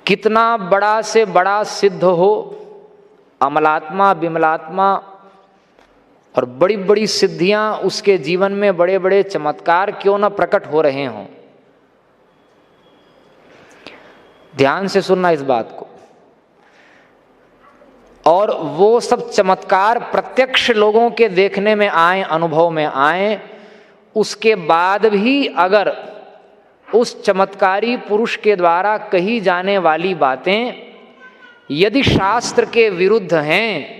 कितना बड़ा से बड़ा सिद्ध हो, अमलात्मा विमलात्मा और बड़ी बड़ी सिद्धियां उसके जीवन में, बड़े बड़े चमत्कार क्यों न प्रकट हो रहे हों, ध्यान से सुनना इस बात को। और वो सब चमत्कार प्रत्यक्ष लोगों के देखने में आए, अनुभव में आए, उसके बाद भी अगर उस चमत्कारी पुरुष के द्वारा कही जाने वाली बातें यदि शास्त्र के विरुद्ध हैं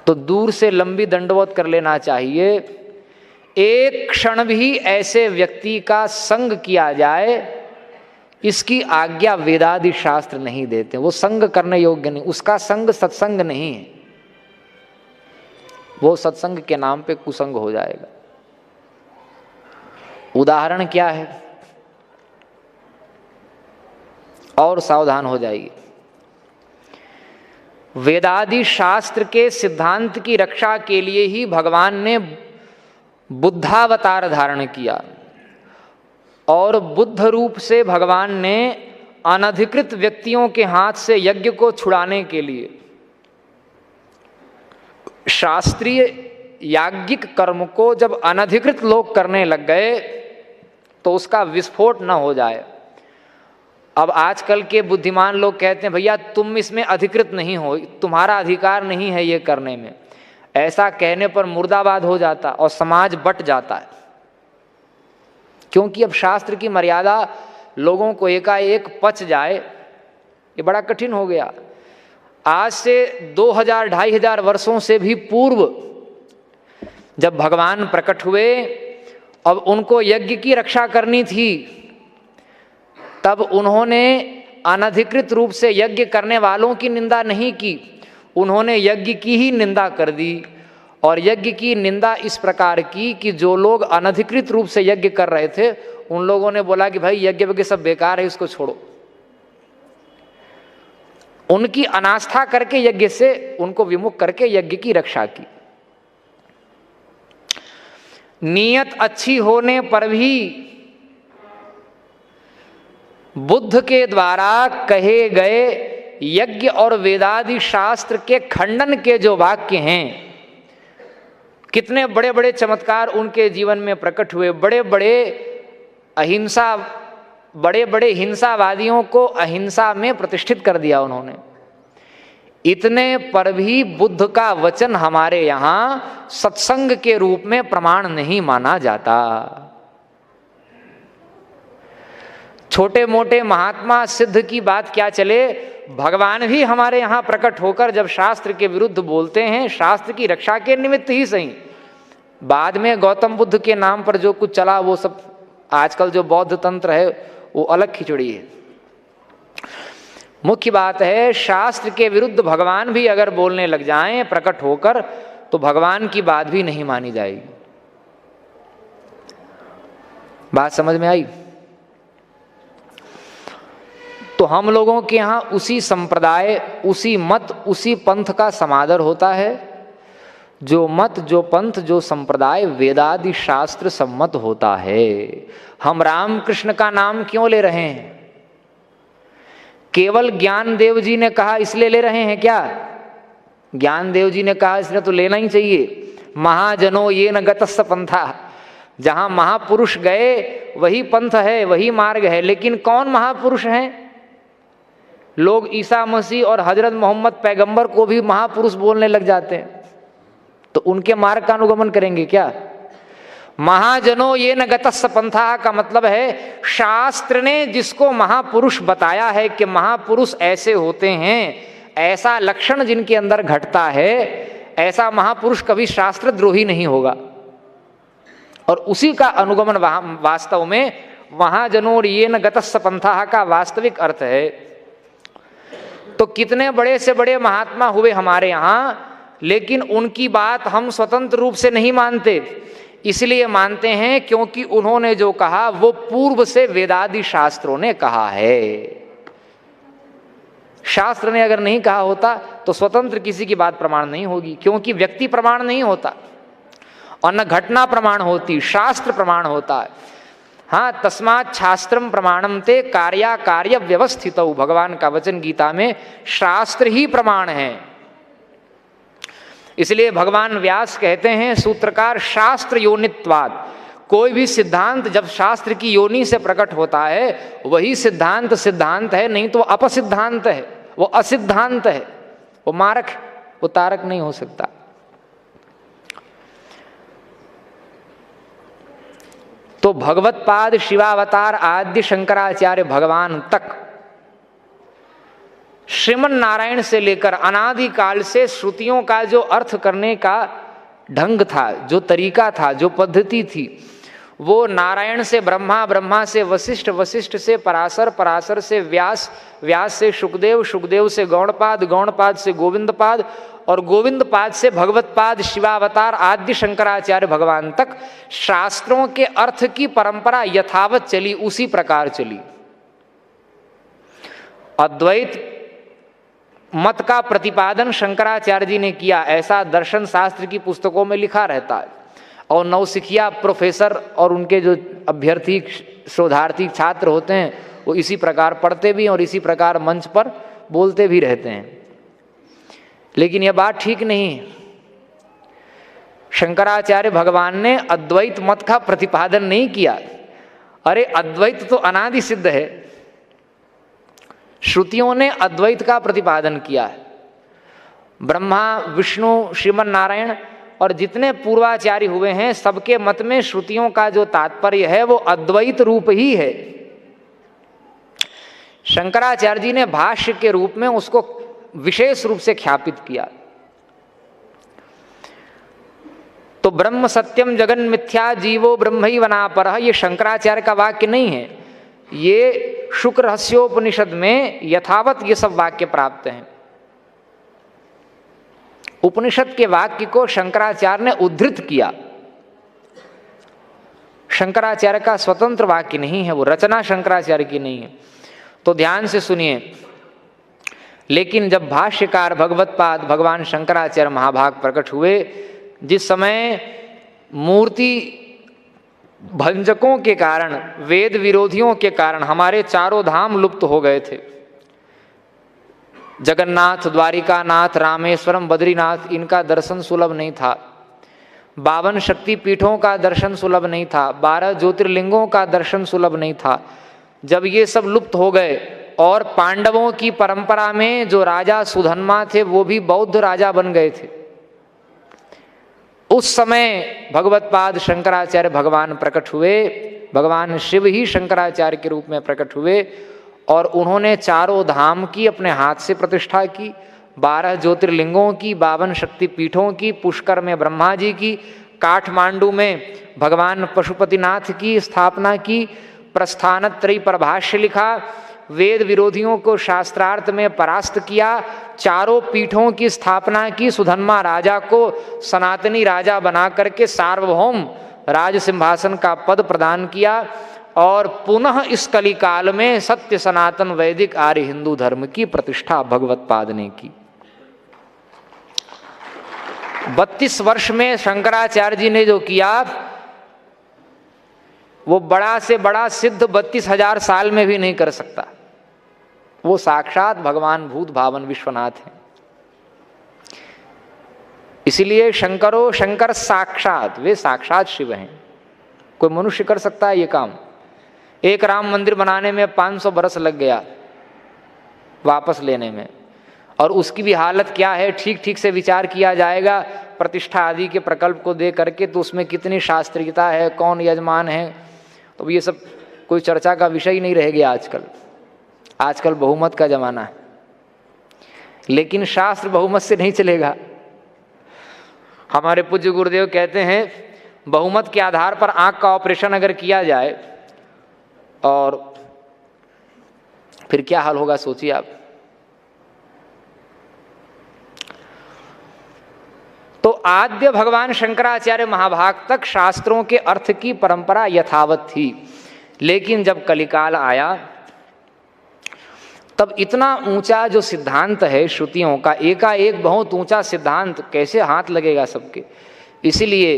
तो दूर से लंबी दंडवत कर लेना चाहिए। एक क्षण भी ऐसे व्यक्ति का संग किया जाए, इसकी आज्ञा वेदादि शास्त्र नहीं देते। वो संग करने योग्य नहीं, उसका संग सत्संग नहीं है, वो सत्संग के नाम पे कुसंग हो जाएगा। उदाहरण क्या है, और सावधान हो जाइए। वेदादि शास्त्र के सिद्धांत की रक्षा के लिए ही भगवान ने बुद्धावतार धारण किया, और बुद्ध रूप से भगवान ने अनधिकृत व्यक्तियों के हाथ से यज्ञ को छुड़ाने के लिए शास्त्रीय याज्ञिक कर्म को जब अनधिकृत लोग करने लग गए तो उसका विस्फोट न हो जाए। अब आजकल के बुद्धिमान लोग कहते हैं भैया तुम इसमें अधिकृत नहीं हो, तुम्हारा अधिकार नहीं है ये करने में। ऐसा कहने पर मुर्दाबाद हो जाता और समाज बट जाता है, क्योंकि अब शास्त्र की मर्यादा लोगों को एकाएक पच जाए ये बड़ा कठिन हो गया। आज से 2000-2500 वर्षों से भी पूर्व जब भगवान प्रकट हुए, अब उनको यज्ञ की रक्षा करनी थी, तब उन्होंने अनधिकृत रूप से यज्ञ करने वालों की निंदा नहीं की, उन्होंने यज्ञ की ही निंदा कर दी। और यज्ञ की निंदा इस प्रकार की कि जो लोग अनधिकृत रूप से यज्ञ कर रहे थे उन लोगों ने बोला कि भाई यज्ञ वज्ञ सब बेकार है, इसको छोड़ो। उनकी अनास्था करके यज्ञ से उनको विमुख करके यज्ञ की रक्षा की। नीयत अच्छी होने पर भी बुद्ध के द्वारा कहे गए यज्ञ और वेदादि शास्त्र के खंडन के जो वाक्य हैं, कितने बड़े बड़े चमत्कार उनके जीवन में प्रकट हुए। बड़े बड़े हिंसावादियों को अहिंसा में प्रतिष्ठित कर दिया उन्होंने। इतने पर भी बुद्ध का वचन हमारे यहाँ सत्संग के रूप में प्रमाण नहीं माना जाता। छोटे मोटे महात्मा सिद्ध की बात क्या चले, भगवान भी हमारे यहाँ प्रकट होकर जब शास्त्र के विरुद्ध बोलते हैं, शास्त्र की रक्षा के निमित्त ही सही, बाद में गौतम बुद्ध के नाम पर जो कुछ चला वो सब आजकल जो बौद्ध तंत्र है वो अलग खिचड़ी है। मुख्य बात है शास्त्र के विरुद्ध भगवान भी अगर बोलने लग जाएं प्रकट होकर तो भगवान की बात भी नहीं मानी जाएगी। बात समझ में आई? तो हम लोगों के यहाँ उसी संप्रदाय, उसी मत, उसी पंथ का समादर होता है जो मत, जो पंथ, जो संप्रदाय वेदादि शास्त्र सम्मत होता है। हम रामकृष्ण का नाम क्यों ले रहे हैं? केवल ज्ञानदेव जी ने कहा इसलिए ले रहे हैं क्या? ज्ञानदेव जी ने कहा इसलिए तो लेना ही चाहिए। महाजनो ये न गतस्स पंथा, जहां महापुरुष गए वही पंथ है, वही मार्ग है। लेकिन कौन महापुरुष हैं? लोग ईसा मसीह और हजरत मोहम्मद पैगंबर को भी महापुरुष बोलने लग जाते हैं, तो उनके मार्ग का अनुगमन करेंगे क्या? महाजनो ये न गतस्स पंथा का मतलब है शास्त्र ने जिसको महापुरुष बताया है कि महापुरुष ऐसे होते हैं, ऐसा लक्षण जिनके अंदर घटता है, ऐसा महापुरुष कभी शास्त्र द्रोही नहीं होगा। और उसी का अनुगमन वास्तव में महाजनो ये न गतस्स पंथा का वास्तविक अर्थ है। तो कितने बड़े से बड़े महात्मा हुए हमारे यहाँ, लेकिन उनकी बात हम स्वतंत्र रूप से नहीं मानते। इसलिए मानते हैं क्योंकि उन्होंने जो कहा वो पूर्व से वेदादि शास्त्रों ने कहा है। शास्त्र ने अगर नहीं कहा होता तो स्वतंत्र किसी की बात प्रमाण नहीं होगी, क्योंकि व्यक्ति प्रमाण नहीं होता और न घटना प्रमाण होती, शास्त्र प्रमाण होता है। हाँ, तस्मात् शास्त्रम प्रमाणम ते कार्या कार्य व्यवस्थित, भगवान का वचन गीता में शास्त्र ही प्रमाण है। इसलिए भगवान व्यास कहते हैं सूत्रकार शास्त्र योनित्वाद, कोई भी सिद्धांत जब शास्त्र की योनि से प्रकट होता है वही सिद्धांत सिद्धांत है, नहीं तो अपसिद्धांत है, वो असिद्धांत है, वो मारक, वो तारक नहीं हो सकता। तो भगवत पाद शिवावतार आद्य शंकराचार्य भगवान तक श्रीमन नारायण से लेकर अनादि काल से श्रुतियों का जो अर्थ करने का ढंग था, जो तरीका था, जो पद्धति थी, वो नारायण से ब्रह्मा, ब्रह्मा से वशिष्ठ, वशिष्ठ से पराशर, पराशर से व्यास, व्यास से शुकदेव, शुकदेव से गौड़पाद, गौड़पाद से गोविंदपाद और गोविंदपाद से भगवतपाद शिवावतार आद्य शंकराचार्य भगवान तक शास्त्रों के अर्थ की परंपरा यथावत चली, उसी प्रकार चली। अद्वैत मत का प्रतिपादन शंकराचार्य जी ने किया, ऐसा दर्शन शास्त्र की पुस्तकों में लिखा रहता है। और नवसिखिया प्रोफेसर और उनके जो अभ्यर्थी शोधार्थी छात्र होते हैं वो इसी प्रकार पढ़ते भी और इसी प्रकार मंच पर बोलते भी रहते हैं। लेकिन यह बात ठीक नहीं है। शंकराचार्य भगवान ने अद्वैत मत का प्रतिपादन नहीं किया। अरे अद्वैत तो अनादि सिद्ध है, श्रुतियों ने अद्वैत का प्रतिपादन किया है। ब्रह्मा, विष्णु, श्रीमन नारायण और जितने पूर्वाचार्य हुए हैं सबके मत में श्रुतियों का जो तात्पर्य है वो अद्वैत रूप ही है। शंकराचार्य जी ने भाष्य के रूप में उसको विशेष रूप से ख्यापित किया। तो ब्रह्म सत्यम जगन मिथ्या जीवो ब्रह्मैवनापरः, ये शंकराचार्य का वाक्य नहीं है, ये शुक्र रहस्योपनिषद में यथावत ये सब वाक्य प्राप्त हैं। उपनिषद के वाक्य को शंकराचार्य ने उद्धृत किया। शंकराचार्य का स्वतंत्र वाक्य नहीं है, वो रचना शंकराचार्य की नहीं है। तो ध्यान से सुनिए। लेकिन जब भाष्यकार भगवतपाद भगवान शंकराचार्य महाभाग प्रकट हुए, जिस समय मूर्ति भंजकों के कारण, वेद विरोधियों के कारण हमारे चारों धाम लुप्त हो गए थे, जगन्नाथ, द्वारिकानाथ, रामेश्वरम, बद्रीनाथ, इनका दर्शन सुलभ नहीं था। 52 शक्ति पीठों का दर्शन सुलभ नहीं था। 12 ज्योतिर्लिंगों का दर्शन सुलभ नहीं था। जब ये सब लुप्त हो गए और पांडवों की परंपरा में जो राजा सुधन्मा थे वो भी बौद्ध राजा बन गए थे, उस समय भगवतपाद शंकराचार्य भगवान प्रकट हुए। भगवान शिव ही शंकराचार्य के रूप में प्रकट हुए और उन्होंने चारों धाम की अपने हाथ से प्रतिष्ठा की, 12 ज्योतिर्लिंगों की, 52 शक्ति पीठों की, पुष्कर में ब्रह्मा जी की, काठमांडू में भगवान पशुपतिनाथ की स्थापना की, प्रस्थानत्रयी पर भाष्य लिखा, वेद विरोधियों को शास्त्रार्थ में परास्त किया, चारों पीठों की स्थापना की, सुधन्मा राजा को सनातनी राजा बना करके सार्वभौम राज सिंहासन का पद प्रदान किया और पुनः इस कलिकाल में सत्य सनातन वैदिक आर्य हिंदू धर्म की प्रतिष्ठा भगवतपाद ने की। 32 वर्ष में शंकराचार्य जी ने जो किया वो बड़ा से बड़ा सिद्ध 32,000 साल में भी नहीं कर सकता। वो साक्षात भगवान भूत भावन विश्वनाथ हैं। इसलिए शंकरो शंकर साक्षात, वे साक्षात शिव हैं। कोई मनुष्य कर सकता है ये काम? एक राम मंदिर बनाने में 500 बरस लग गया वापस लेने में, और उसकी भी हालत क्या है ठीक ठीक से विचार किया जाएगा प्रतिष्ठा आदि के प्रकल्प को दे करके तो उसमें कितनी शास्त्रीयता है, कौन यजमान है, तो ये सब कोई चर्चा का विषय ही नहीं रह गया आजकल। आजकल बहुमत का जमाना है, लेकिन शास्त्र बहुमत से नहीं चलेगा। हमारे पूज्य गुरुदेव कहते हैं बहुमत के आधार पर आंख का ऑपरेशन अगर किया जाए और फिर क्या हाल होगा सोचिए आप। तो आद्य भगवान शंकराचार्य महाभाग तक शास्त्रों के अर्थ की परंपरा यथावत थी, लेकिन जब कलिकाल आया तब इतना ऊंचा जो सिद्धांत है श्रुतियों का, एकाएक बहुत ऊंचा सिद्धांत कैसे हाथ लगेगा सबके। इसीलिए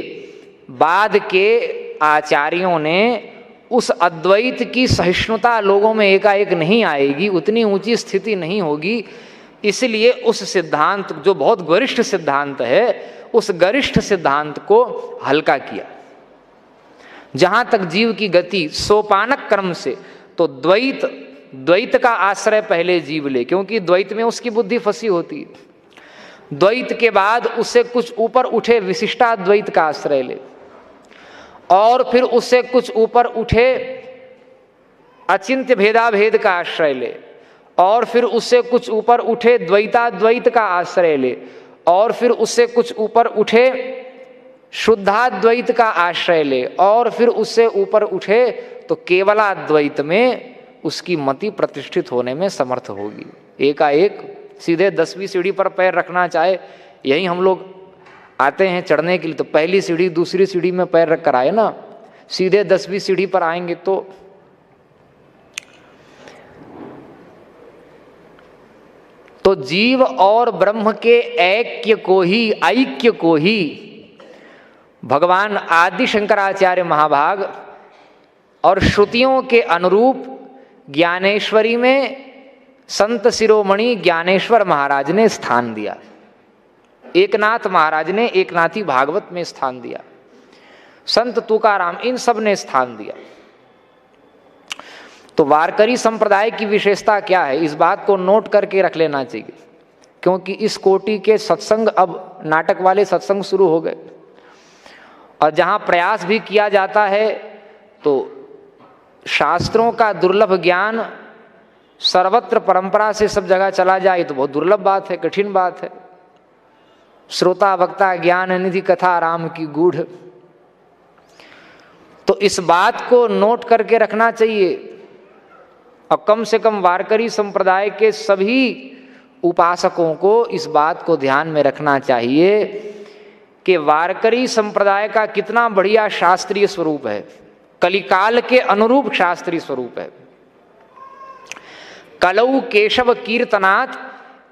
बाद के आचार्यों ने उस अद्वैत की सहिष्णुता लोगों में एकाएक नहीं आएगी, उतनी ऊंची स्थिति नहीं होगी। इसलिए उस सिद्धांत जो बहुत गरिष्ठ सिद्धांत है, उस गरिष्ठ सिद्धांत को हल्का किया। जहां तक जीव की गति सोपानक क्रम से, तो द्वैत का आश्रय पहले जीव ले, क्योंकि द्वैत में उसकी बुद्धि फंसी होती है। द्वैत के बाद उससे कुछ ऊपर उठे विशिष्टाद्वैत का आश्रय ले, और फिर उससे कुछ ऊपर उठे अचिंत्य भेदाभेद का आश्रय ले, और फिर उससे कुछ ऊपर उठे द्वैताद्वैत का आश्रय ले, और फिर उससे कुछ ऊपर उठे शुद्धाद्वैत का आश्रय ले, और फिर उससे ऊपर उठे तो केवलाद्वैत में उसकी मति प्रतिष्ठित होने में समर्थ होगी। एकाएक सीधे 10वीं सीढ़ी पर पैर रखना चाहे, यही हम लोग आते हैं चढ़ने के लिए तो पहली सीढ़ी दूसरी सीढ़ी में पैर रख कर आए ना, सीधे 10वीं सीढ़ी पर आएंगे तो जीव और ब्रह्म के ऐक्य को ही भगवान आदि शंकराचार्य महाभाग और श्रुतियों के अनुरूप ज्ञानेश्वरी में संत शिरोमणि ज्ञानेश्वर महाराज ने स्थान दिया, एकनाथ महाराज ने एकनाथी भागवत में स्थान दिया, संत तुकाराम, इन सब ने स्थान दिया। तो वारकरी संप्रदाय की विशेषता क्या है, इस बात को नोट करके रख लेना चाहिए, क्योंकि इस कोटि के सत्संग अब नाटक वाले सत्संग शुरू हो गए, और जहाँ प्रयास भी किया जाता है तो शास्त्रों का दुर्लभ ज्ञान सर्वत्र परंपरा से सब जगह चला जाए तो बहुत दुर्लभ बात है, कठिन बात है। श्रोता वक्ता ज्ञान निधि कथा राम की गूढ़, तो इस बात को नोट करके रखना चाहिए। और कम से कम वारकरी संप्रदाय के सभी उपासकों को इस बात को ध्यान में रखना चाहिए कि वारकरी संप्रदाय का कितना बढ़िया शास्त्रीय स्वरूप है, कलिकाल के अनुरूप शास्त्रीय स्वरूप है। कलौ केशव कीर्तनात्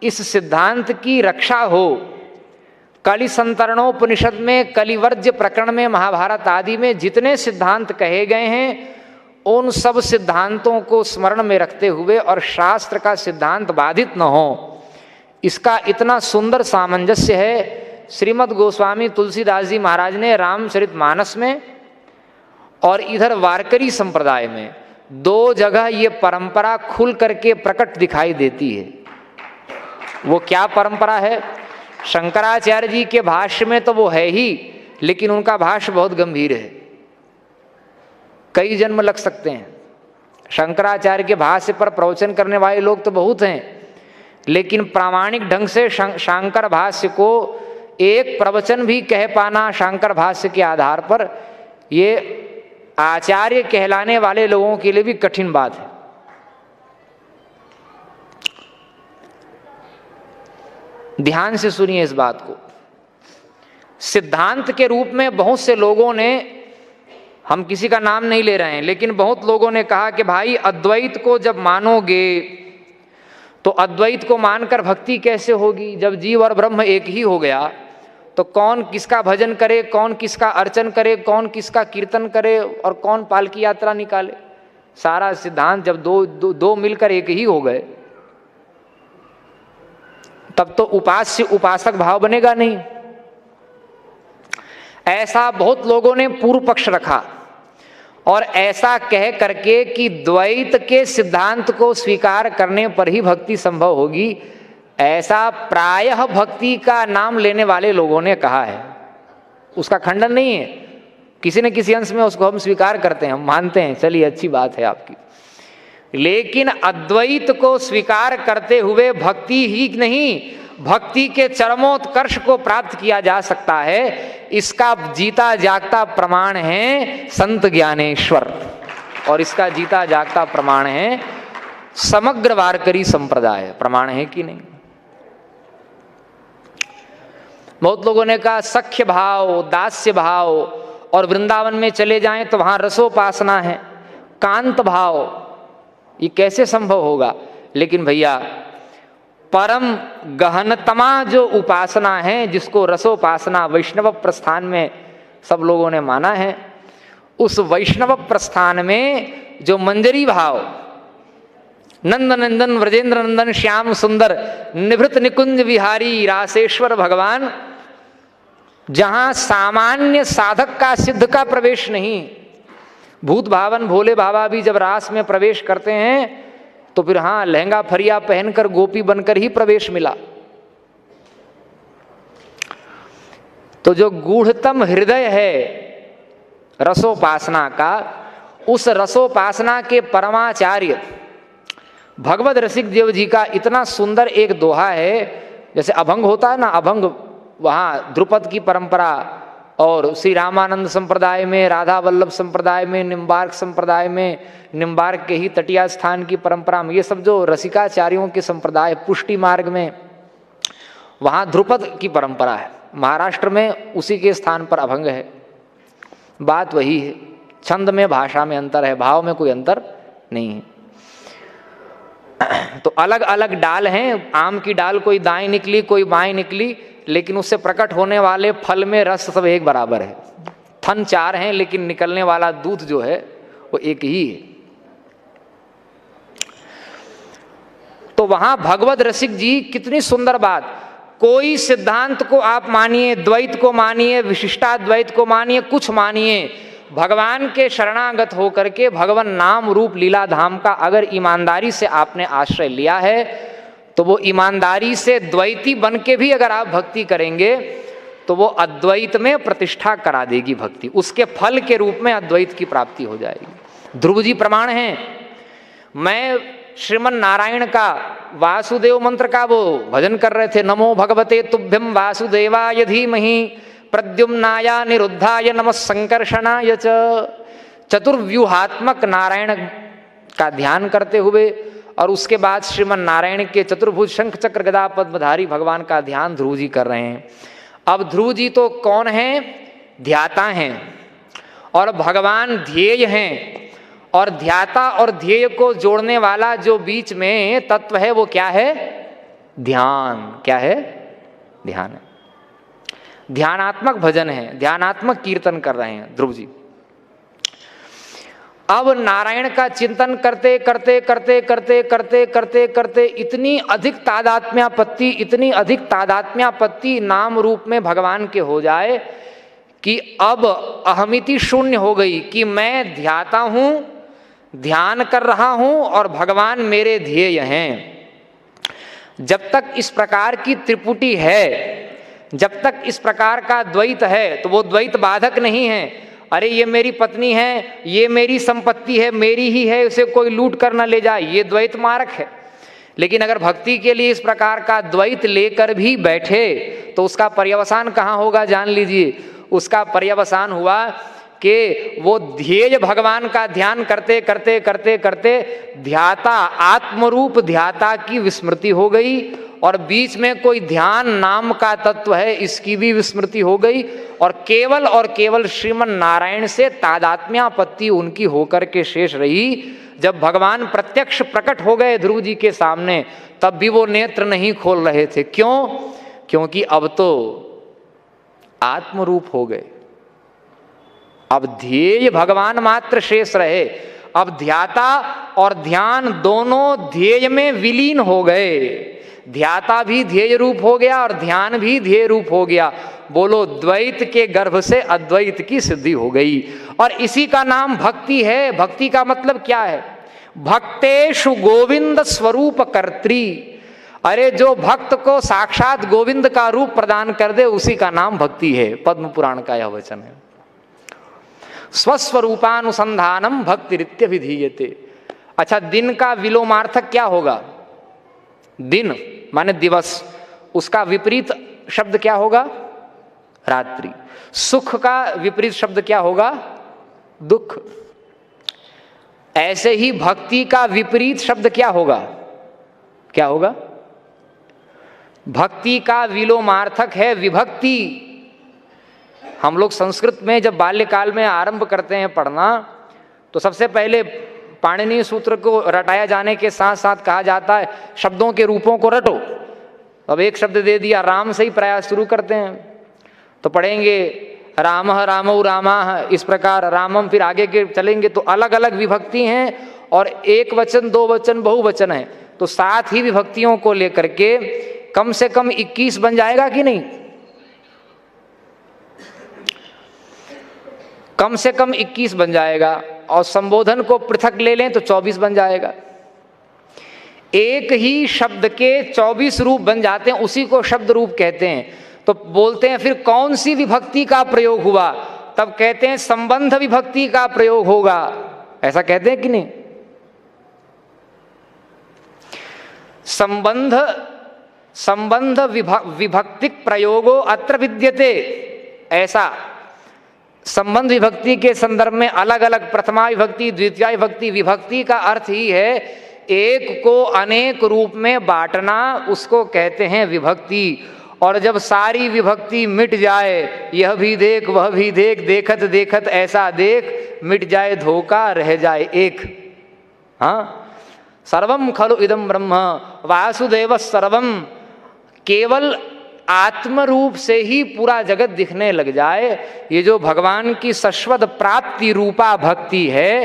इस सिद्धांत की रक्षा हो। कलि संतरणोपनिषद में, कलिवर्ज्य प्रकरण में, महाभारत आदि में जितने सिद्धांत कहे गए हैं उन सब सिद्धांतों को स्मरण में रखते हुए और शास्त्र का सिद्धांत बाधित न हो, इसका इतना सुंदर सामंजस्य है श्रीमद् गोस्वामी तुलसीदास जी महाराज ने रामचरितमानस में और इधर वारकरी संप्रदाय में दो जगह ये परंपरा खुल करके प्रकट दिखाई देती है। वो क्या परंपरा है? शंकराचार्य जी के भाष्य में तो वो है ही, लेकिन उनका भाष्य बहुत गंभीर है, कई जन्म लग सकते हैं। शंकराचार्य के भाष्य पर प्रवचन करने वाले लोग तो बहुत हैं, लेकिन प्रामाणिक ढंग से शांकर भाष्य को एक प्रवचन भी कह पाना शांकर भाष्य के आधार पर, ये आचार्य कहलाने वाले लोगों के लिए भी कठिन बात है। ध्यान से सुनिए इस बात को। सिद्धांत के रूप में बहुत से लोगों ने, हम किसी का नाम नहीं ले रहे हैं, लेकिन बहुत लोगों ने कहा कि भाई अद्वैत को जब मानोगे तो अद्वैत को मानकर भक्ति कैसे होगी? जब जीव और ब्रह्म एक ही हो गया तो कौन किसका भजन करे, कौन किसका अर्चन करे, कौन किसका कीर्तन करे और कौन पालकी यात्रा निकाले? सारा सिद्धांत जब दो मिलकर एक ही हो गए तब तो उपास्य उपासक भाव बनेगा नहीं। ऐसा बहुत लोगों ने पूर्व पक्ष रखा और ऐसा कह करके कि द्वैत के सिद्धांत को स्वीकार करने पर ही भक्ति संभव होगी, ऐसा प्रायः भक्ति का नाम लेने वाले लोगों ने कहा है। उसका खंडन नहीं है, किसी न किसी अंश में उसको हम स्वीकार करते हैं, हम मानते हैं, चलिए अच्छी बात है आपकी। लेकिन अद्वैत को स्वीकार करते हुए भक्ति ही नहीं, भक्ति के चरमोत्कर्ष को प्राप्त किया जा सकता है, इसका जीता जागता प्रमाण है संत ज्ञानेश्वर, और इसका जीता जागता प्रमाण है समग्र वारकरी संप्रदाय। प्रमाण है कि नहीं? बहुत लोगों ने कहा सख्य भाव, दास्य भाव, और वृंदावन में चले जाएं तो वहां रसोपासना है, कांत भाव, ये कैसे संभव होगा? लेकिन भैया परम गहनतमा जो उपासना है, जिसको रसोपासना वैष्णव प्रस्थान में सब लोगों ने माना है, उस वैष्णव प्रस्थान में जो मंजरी भाव, नंद नंदन व्रजेंद्र नंदन श्याम सुंदर निभृत निकुंज विहारी रासेश्वर भगवान, जहां सामान्य साधक का सिद्ध का प्रवेश नहीं, भूत भावन भोले बाबा भी जब रास में प्रवेश करते हैं तो फिर हाँ लहंगा फरिया पहनकर गोपी बनकर ही प्रवेश मिला। तो जो गूढ़तम हृदय है रसोपासना का, उस रसोपासना के परमाचार्य भगवद रसिक देव जी का इतना सुंदर एक दोहा है। जैसे अभंग होता है ना, अभंग वहाँ ध्रुपद की परंपरा और श्री रामानंद संप्रदाय में, राधा वल्लभ संप्रदाय में, निम्बार्क संप्रदाय में, निम्बार्क के ही तटिया स्थान की परंपरा में, ये सब जो रसिकाचार्यों के संप्रदाय, पुष्टि मार्ग में वहाँ ध्रुपद की परंपरा है, महाराष्ट्र में उसी के स्थान पर अभंग है। बात वही है, छंद में भाषा में अंतर है, भाव में कोई अंतर नहीं है। तो अलग अलग डाल हैं, आम की डाल कोई दाएं निकली कोई बाएं निकली, लेकिन उससे प्रकट होने वाले फल में रस सब एक बराबर है। थन चार हैं लेकिन निकलने वाला दूध जो है वो एक ही है। तो वहां भगवद रसिक जी कितनी सुंदर बात, कोई सिद्धांत को आप मानिए, द्वैत को मानिए, विशिष्टाद्वैत को मानिए, कुछ मानिए, भगवान के शरणागत होकर के भगवान नाम रूप लीला धाम का अगर ईमानदारी से आपने आश्रय लिया है तो वो ईमानदारी से द्वैती बन के भी अगर आप भक्ति करेंगे तो वो अद्वैत में प्रतिष्ठा करा देगी भक्ति, उसके फल के रूप में अद्वैत की प्राप्ति हो जाएगी। ध्रुव जी प्रमाण हैं। मैं श्रीमन नारायण का वासुदेव मंत्र का वो भजन कर रहे थे, नमो भगवते तुभ्यम वासुदेवाय धीमहि प्रद्युम्नाय निरुद्धाय नमः संकर्षणाय च। चतुर्व्यूहात्मक नारायण का ध्यान करते हुए और उसके बाद श्रीमन नारायण के चतुर्भुज शंख चक्र गदा पद्मधारी भगवान का ध्यान ध्रुव जी कर रहे हैं। अब ध्रुव जी तो कौन हैं? ध्याता हैं और भगवान ध्येय हैं, और ध्याता और ध्येय को जोड़ने वाला जो बीच में तत्व है वो क्या है? ध्यान। क्या है? ध्यान है। ध्यानात्मक भजन है, ध्यानात्मक कीर्तन कर रहे हैं ध्रुव जी। अब नारायण का चिंतन करते करते करते करते करते करते करते इतनी अधिक तादात्म्यापत्ति, इतनी अधिक तादात्म्यापत्ति नाम रूप में भगवान के हो जाए कि अब अहमिति शून्य हो गई कि मैं ध्याता हूं, ध्यान कर रहा हूं और भगवान मेरे ध्येय हैं। जब तक इस प्रकार की त्रिपुटी है, जब तक इस प्रकार का द्वैत है तो वो द्वैत बाधक नहीं है। अरे ये मेरी पत्नी है, ये मेरी संपत्ति है, मेरी ही है, उसे कोई लूट कर न ले जाए, ये द्वैत मारक है। लेकिन अगर भक्ति के लिए इस प्रकार का द्वैत लेकर भी बैठे तो उसका पर्यवसान कहाँ होगा जान लीजिए। उसका पर्यवसान हुआ कि वो ध्येय भगवान का ध्यान करते करते करते करते ध्याता, आत्मरूप ध्याता की विस्मृति हो गई और बीच में कोई ध्यान नाम का तत्व है इसकी भी विस्मृति हो गई और केवल श्रीमन नारायण से तादात्म्यापत्ति उनकी होकर के शेष रही। जब भगवान प्रत्यक्ष प्रकट हो गए ध्रुव जी के सामने तब भी वो नेत्र नहीं खोल रहे थे। क्यों? क्योंकि अब तो आत्मरूप हो गए, अब ध्येय भगवान मात्र शेष रहे। अब ध्याता और ध्यान दोनों ध्येय में विलीन हो गए। ध्याता भी ध्येय रूप हो गया और ध्यान भी ध्येय रूप हो गया। बोलो, द्वैत के गर्भ से अद्वैत की सिद्धि हो गई और इसी का नाम भक्ति है। भक्ति का मतलब क्या है? भक्तेषु गोविंद स्वरूप कर्त्री। अरे जो भक्त को साक्षात गोविंद का रूप प्रदान कर दे उसी का नाम भक्ति है। पद्म पुराण का यह वचन है। स्वस्वरूपानुसंधानम भक्तिरित्यभिधीयते। अच्छा, दिन का विलोमार्थक क्या होगा? दिन माने दिवस, उसका विपरीत शब्द क्या होगा? रात्रि। सुख का विपरीत शब्द क्या होगा? दुख। ऐसे ही भक्ति का विपरीत शब्द क्या होगा? क्या होगा? भक्ति का विलोमार्थक है विभक्ति। हम लोग संस्कृत में जब बाल्यकाल में आरंभ करते हैं पढ़ना तो सबसे पहले पाणिनीय सूत्र को रटाया जाने के साथ साथ कहा जाता है शब्दों के रूपों को रटो। अब एक शब्द दे दिया, राम से ही प्रयास शुरू करते हैं तो पढ़ेंगे रामः रामौ रामाः, इस प्रकार रामम, फिर आगे के चलेंगे तो अलग अलग विभक्ति हैं और एक वचन, दो वचन, बहुवचन है, तो 7 ही विभक्तियों को लेकर के कम से कम 21 बन जाएगा कि नहीं? कम से कम 21 बन जाएगा, और संबोधन को पृथक ले लें तो 24 बन जाएगा। एक ही शब्द के 24 रूप बन जाते हैं, उसी को शब्द रूप कहते हैं। तो बोलते हैं फिर कौन सी विभक्ति का प्रयोग हुआ, तब कहते हैं संबंध विभक्ति का प्रयोग होगा, ऐसा कहते हैं कि नहीं? संबंध विभक्तिक प्रयोगो अत्र विद्यते, ऐसा संबंध विभक्ति के संदर्भ में अलग अलग प्रथमा विभक्ति, द्वितीया विभक्ति, विभक्ति का अर्थ ही है एक को अनेक रूप में बांटना, उसको कहते हैं विभक्ति। और जब सारी विभक्ति मिट जाए, यह भी देख वह भी देख, देखत देखत ऐसा देख, मिट जाए धोखा रह जाए एक। हाँ, सर्वम खलु इदम ब्रह्म वासुदेव सर्वम, केवल आत्म रूप से ही पूरा जगत दिखने लग जाए, ये जो भगवान की शाश्वत प्राप्ति रूपा भक्ति है,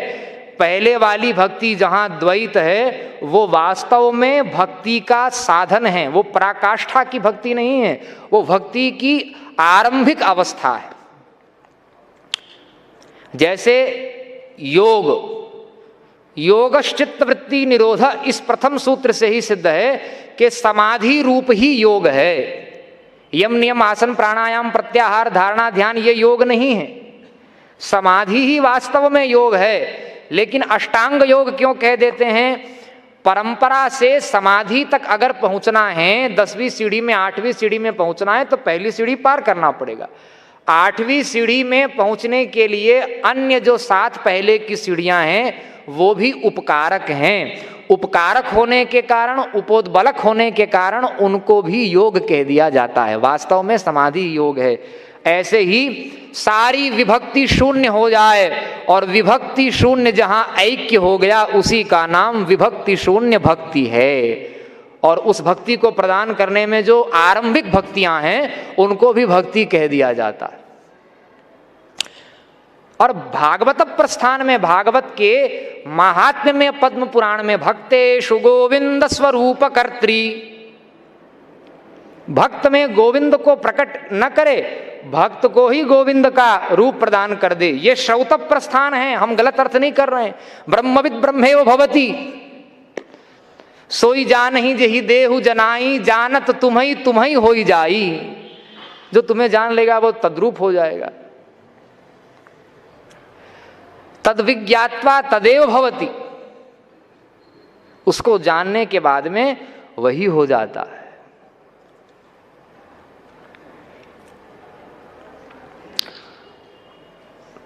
पहले वाली भक्ति जहाँ द्वैत है, वो वास्तव में भक्ति का साधन है, वो पराकाष्ठा की भक्ति नहीं है, वो भक्ति की आरंभिक अवस्था है। जैसे योगश्चित्त वृत्ति निरोध, इस प्रथम सूत्र से ही सिद्ध है कि समाधि रूप ही योग है। यम नियम आसन प्राणायाम प्रत्याहार धारणा ध्यान ये योग नहीं है, समाधि ही वास्तव में योग है। लेकिन अष्टांग योग क्यों कह देते हैं? परंपरा से समाधि तक अगर पहुंचना है, 10वीं सीढ़ी में 8वीं सीढ़ी में पहुंचना है, तो पहली सीढ़ी पार करना पड़ेगा। 8वीं सीढ़ी में पहुंचने के लिए अन्य जो 7 पहले की सीढ़ियां हैं वो भी उपकारक हैं। उपकारक होने के कारण, उपोद्बलक होने के कारण उनको भी योग कह दिया जाता है। वास्तव में समाधि योग है। ऐसे ही सारी विभक्ति शून्य हो जाए, और विभक्ति शून्य जहां ऐक्य हो गया, उसी का नाम विभक्ति शून्य भक्ति है। और उस भक्ति को प्रदान करने में जो आरंभिक भक्तियां हैं, उनको भी भक्ति कह दिया जाता है। और भागवत प्रस्थान में, भागवत के महात्म्य में, पद्म पुराण में, भक्तेषु गोविंद स्वरूप कर्त्री, भक्त में गोविंद को प्रकट न करे, भक्त को ही गोविंद का रूप प्रदान कर दे, ये श्रौत प्रस्थान है। हम गलत अर्थ नहीं कर रहे हैं। ब्रह्मविद ब्रह्मेव भवति, सोई जानहि जेहि देहु जनाई, जानत तुम्हि होई जाई। जो तुम्हें जान लेगा वो तद्रूप हो जाएगा। तद्विज्ञात्वा तदेव भवति, उसको जानने के बाद में वही हो जाता है।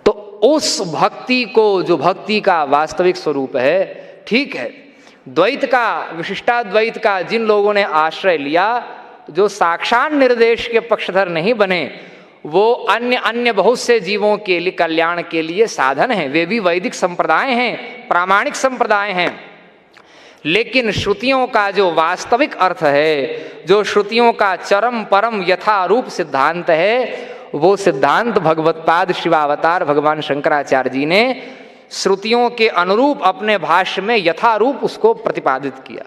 तो उस भक्ति को, जो भक्ति का वास्तविक स्वरूप है, ठीक है, द्वैत का, विशिष्टाद्वैत का जिन लोगों ने आश्रय लिया, जो साक्षात निर्देश के पक्षधर नहीं बने, वो अन्य बहुत से जीवों के लिए, कल्याण के लिए साधन हैं। वे भी वैदिक संप्रदाय हैं, प्रामाणिक संप्रदाय हैं। लेकिन श्रुतियों का जो वास्तविक अर्थ है, जो श्रुतियों का चरम परम यथारूप सिद्धांत है, वो सिद्धांत भगवत्पाद शिवावतार भगवान शंकराचार्य जी ने श्रुतियों के अनुरूप अपने भाष्य में यथारूप उसको प्रतिपादित किया।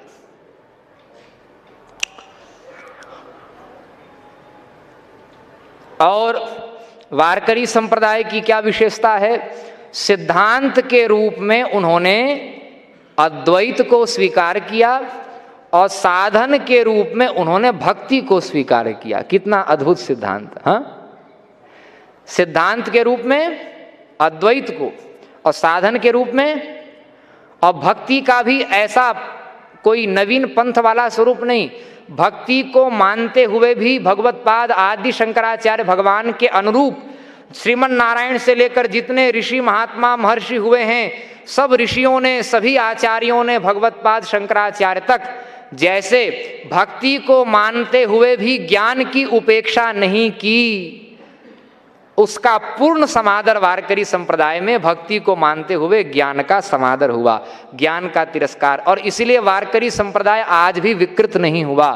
और वारकरी संप्रदाय की क्या विशेषता है? सिद्धांत के रूप में उन्होंने अद्वैत को स्वीकार किया, और साधन के रूप में उन्होंने भक्ति को स्वीकार किया। कितना अद्भुत सिद्धांत! हाँ, सिद्धांत के रूप में अद्वैत को, और साधन के रूप में, और भक्ति का भी ऐसा कोई नवीन पंथ वाला स्वरूप नहीं। भक्ति को मानते हुए भी भगवत्पाद आदि शंकराचार्य भगवान के अनुरूप श्रीमन नारायण से लेकर जितने ऋषि महात्मा महर्षि हुए हैं, सब ऋषियों ने, सभी आचार्यों ने भगवत्पाद शंकराचार्य तक जैसे भक्ति को मानते हुए भी ज्ञान की उपेक्षा नहीं की, उसका पूर्ण समादर वारकरी संप्रदाय में भक्ति को मानते हुए ज्ञान का समादर हुआ, ज्ञान का तिरस्कार। और इसलिए वारकरी संप्रदाय आज भी विकृत नहीं हुआ।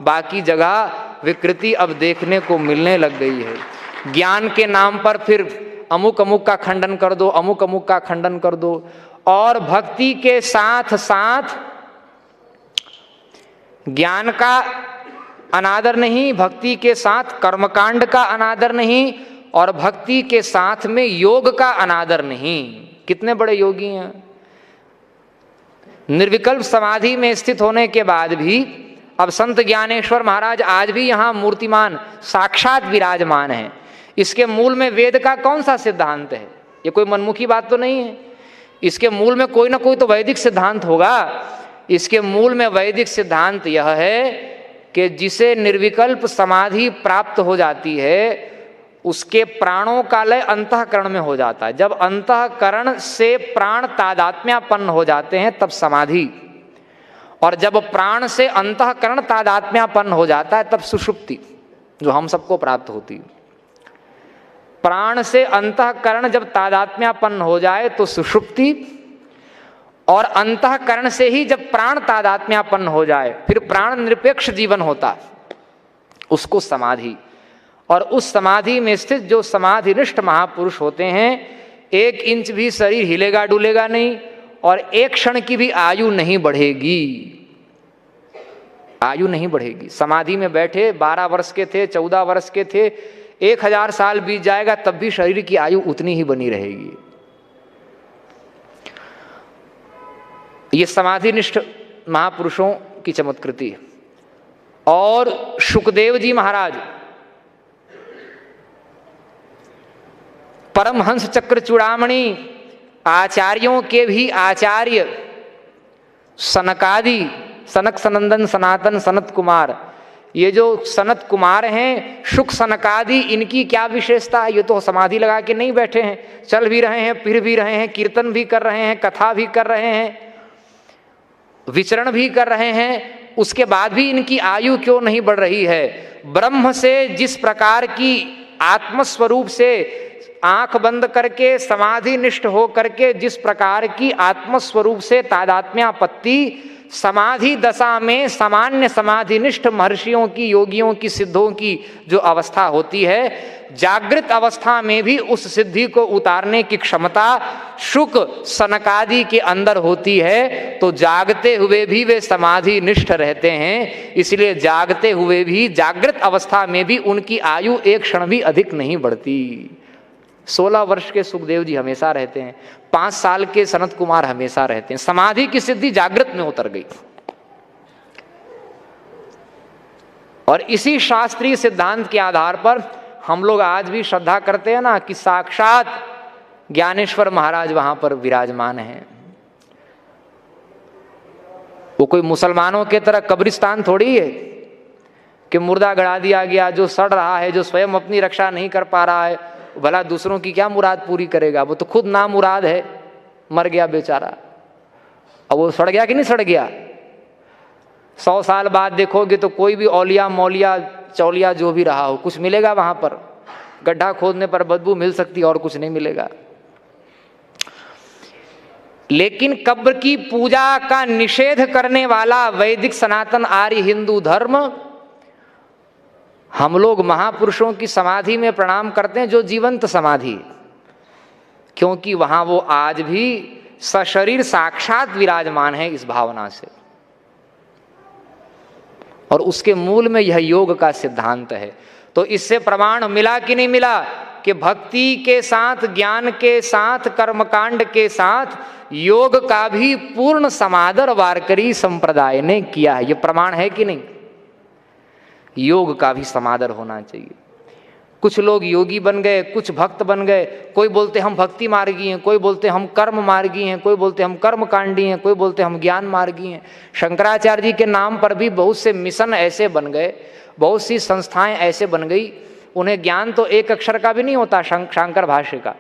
बाकी जगह विकृति अब देखने को मिलने लग गई है। ज्ञान के नाम पर फिर अमुक अमुक का खंडन कर दो, अमुक अमुक का खंडन कर दो। और भक्ति के साथ साथ ज्ञान का अनादर नहीं, भक्ति के साथ कर्मकांड का अनादर नहीं, और भक्ति के साथ में योग का अनादर नहीं। कितने बड़े योगी हैं। निर्विकल्प समाधि में स्थित होने के बाद भी अब संत ज्ञानेश्वर महाराज आज भी यहाँ मूर्तिमान साक्षात विराजमान हैं। इसके मूल में वेद का कौन सा सिद्धांत है? ये कोई मनमुखी बात तो नहीं है। इसके मूल में कोई ना कोई तो वैदिक सिद्धांत होगा। इसके मूल में वैदिक सिद्धांत यह है कि जिसे निर्विकल्प समाधि प्राप्त हो जाती है उसके प्राणों का लय अंतःकरण में हो जाता है। जब अंतःकरण से प्राण तादात्म्यापन्न हो जाते हैं तब समाधि, और जब प्राण से अंतःकरण तादात्म्यापन्न हो जाता है तब सुषुप्ति, जो हम सबको प्राप्त होती है। प्राण से अंतःकरण जब तादात्म्यापन्न हो जाए तो सुषुप्ति, और अंतःकरण से ही जब प्राण तादात्म्यापन्न हो जाए फिर प्राण निरपेक्ष जीवन होता, उसको समाधि। और उस समाधि में स्थित जो समाधिनिष्ठ महापुरुष होते हैं, 1 इंच भी शरीर हिलेगा डुलेगा नहीं, और 1 क्षण की भी आयु नहीं बढ़ेगी। आयु नहीं बढ़ेगी। समाधि में बैठे 12 वर्ष के थे, 14 वर्ष के थे, 1000 साल बीत जाएगा तब भी शरीर की आयु उतनी ही बनी रहेगी। ये समाधिनिष्ठ महापुरुषों की चमत्कृति है। और शुकदेव जी महाराज परमहंस चक्र चूड़ामणि, आचार्यों के भी आचार्य सनकादि, सनक सनंदन सनातन सनत कुमार, ये जो सनत कुमार हैं, शुक सनकादि, इनकी क्या विशेषता है? ये तो समाधि लगा के नहीं बैठे हैं, चल भी रहे हैं, फिर भी रहे हैं, कीर्तन भी कर रहे हैं, कथा भी कर रहे हैं, विचरण भी कर रहे हैं, उसके बाद भी इनकी आयु क्यों नहीं बढ़ रही है? ब्रह्म से जिस प्रकार की आत्मस्वरूप से आंख बंद करके समाधि निष्ठ हो करके जिस प्रकार की आत्मस्वरूप से तादात्म्यापत्ति समाधि दशा में सामान्य समाधिनिष्ठ महर्षियों की, योगियों की, सिद्धों की जो अवस्था होती है, जागृत अवस्था में भी उस सिद्धि को उतारने की क्षमता शुक सनकादि के अंदर होती है। तो जागते हुए भी वे समाधि निष्ठ रहते हैं, इसलिए जागते हुए भी, जागृत अवस्था में भी उनकी आयु 1 क्षण भी अधिक नहीं बढ़ती। 16 वर्ष के सुखदेव जी हमेशा रहते हैं, 5 साल के सनत कुमार हमेशा रहते हैं। समाधि की सिद्धि जागृत में उतर गई। और इसी शास्त्रीय सिद्धांत के आधार पर हम लोग आज भी श्रद्धा करते हैं ना कि साक्षात ज्ञानेश्वर महाराज वहां पर विराजमान हैं। वो कोई मुसलमानों के तरह कब्रिस्तान थोड़ी है कि मुर्दा गड़ा दिया गया, जो सड़ रहा है, जो स्वयं अपनी रक्षा नहीं कर पा रहा है, भला दूसरों की क्या मुराद पूरी करेगा? वो तो खुद नामुराद है, मर गया बेचारा। अब वो सड़ गया कि नहीं सड़ गया? 100 साल बाद देखोगे तो कोई भी औलिया मौलिया चौलिया जो भी रहा हो, कुछ मिलेगा वहां पर? गड्ढा खोदने पर बदबू मिल सकती है और कुछ नहीं मिलेगा। लेकिन कब्र की पूजा का निषेध करने वाला वैदिक सनातन आर्य हिंदू धर्म, हम लोग महापुरुषों की समाधि में प्रणाम करते हैं जो जीवंत समाधि, क्योंकि वहां वो आज भी सशरीर साक्षात विराजमान है इस भावना से। और उसके मूल में यह योग का सिद्धांत है। तो इससे प्रमाण मिला कि नहीं मिला कि भक्ति के साथ, ज्ञान के साथ, कर्मकांड के साथ योग का भी पूर्ण समादर वारकरी संप्रदाय ने किया है। यह प्रमाण है कि नहीं? योग का भी समादर होना चाहिए। कुछ लोग योगी बन गए, कुछ भक्त बन गए, कोई बोलते हम भक्ति मार्गी हैं, कोई बोलते हम कर्म मार्गी हैं, कोई बोलते हम कर्म कांडी हैं, कोई बोलते हम ज्ञान मार्गी हैं। शंकराचार्य जी के नाम पर भी बहुत से मिशन ऐसे बन गए, बहुत सी संस्थाएं ऐसे बन गई, उन्हें ज्ञान तो एक अक्षर का भी नहीं होता शांकर भाष्य का,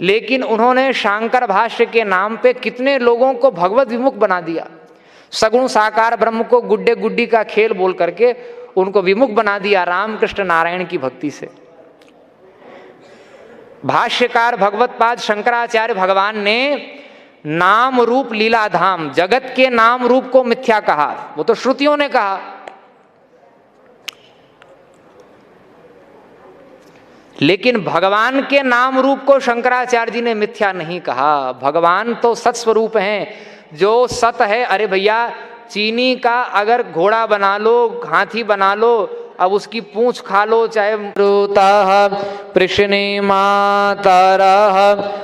लेकिन उन्होंने शांकर भाष्य के नाम पे कितने लोगों को भगवत विमुख बना दिया। सगुण साकार ब्रह्म को गुड्डे गुड्डी का खेल बोल करके उनको विमुख बना दिया रामकृष्ण नारायण की भक्ति से। भाष्यकार भगवत्पाद शंकराचार्य भगवान ने नाम रूप लीला धाम, जगत के नाम रूप को मिथ्या कहा, वो तो श्रुतियों ने कहा। लेकिन भगवान के नाम रूप को शंकराचार्य जी ने मिथ्या नहीं कहा। भगवान तो सत स्वरूप हैं, जो सत है। अरे भैया, चीनी का अगर घोड़ा बना लो, हाथी बना लो, अब उसकी पूंछ खा लो, चाहे मृता प्रश्ने मातरः